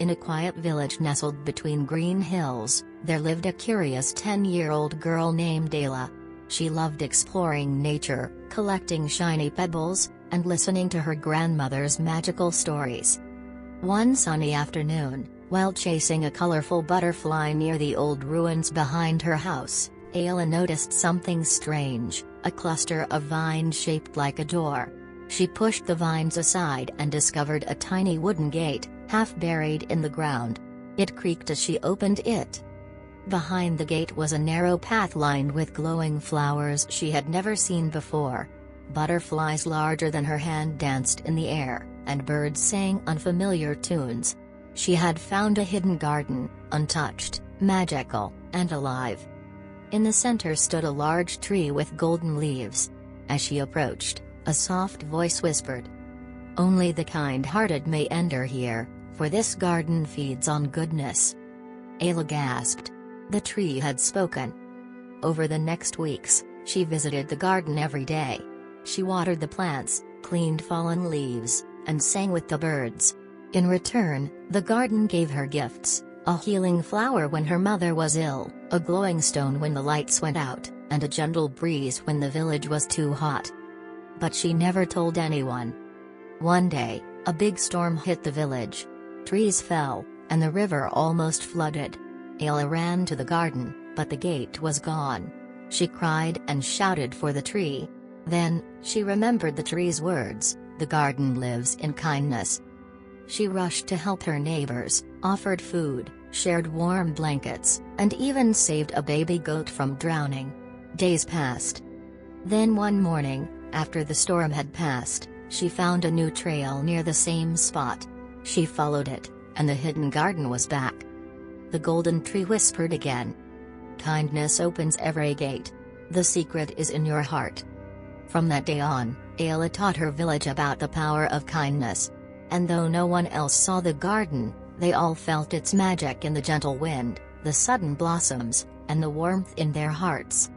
In a quiet village nestled between green hills, there lived a curious 10-year-old girl named Alina. She loved exploring nature, collecting shiny pebbles, and listening to her grandmother's magical stories. One sunny afternoon, while chasing a colorful butterfly near the old ruins behind her house, Alina noticed something strange, a cluster of vines shaped like a door. She pushed the vines aside and discovered a tiny wooden gate, half buried in the ground. It creaked as she opened it. Behind the gate was a narrow path lined with glowing flowers she had never seen before. Butterflies larger than her hand danced in the air, and birds sang unfamiliar tunes. She had found a hidden garden, untouched, magical, and alive. In the center stood a large tree with golden leaves. As she approached, a soft voice whispered, "Only the kind-hearted may enter here, for this garden feeds on goodness." Alina gasped. The tree had spoken. Over the next weeks, she visited the garden every day. She watered the plants, cleaned fallen leaves, and sang with the birds. In return, the garden gave her gifts: a healing flower when her mother was ill, a glowing stone when the lights went out, and a gentle breeze when the village was too hot. But she never told anyone. One day, a big storm hit the village. Trees fell, and the river almost flooded. Alina ran to the garden, but the gate was gone. She cried and shouted for the tree. Then, she remembered the tree's words, "The garden lives in kindness." She rushed to help her neighbors, offered food, shared warm blankets, and even saved a baby goat from drowning. Days passed. Then one morning, after the storm had passed, she found a new trail near the same spot. She followed it, and the hidden garden was back. The golden tree whispered again, "Kindness opens every gate. The secret is in your heart." From that day on, Alina taught her village about the power of kindness. And though no one else saw the garden, they all felt its magic in the gentle wind, the sudden blossoms, and the warmth in their hearts.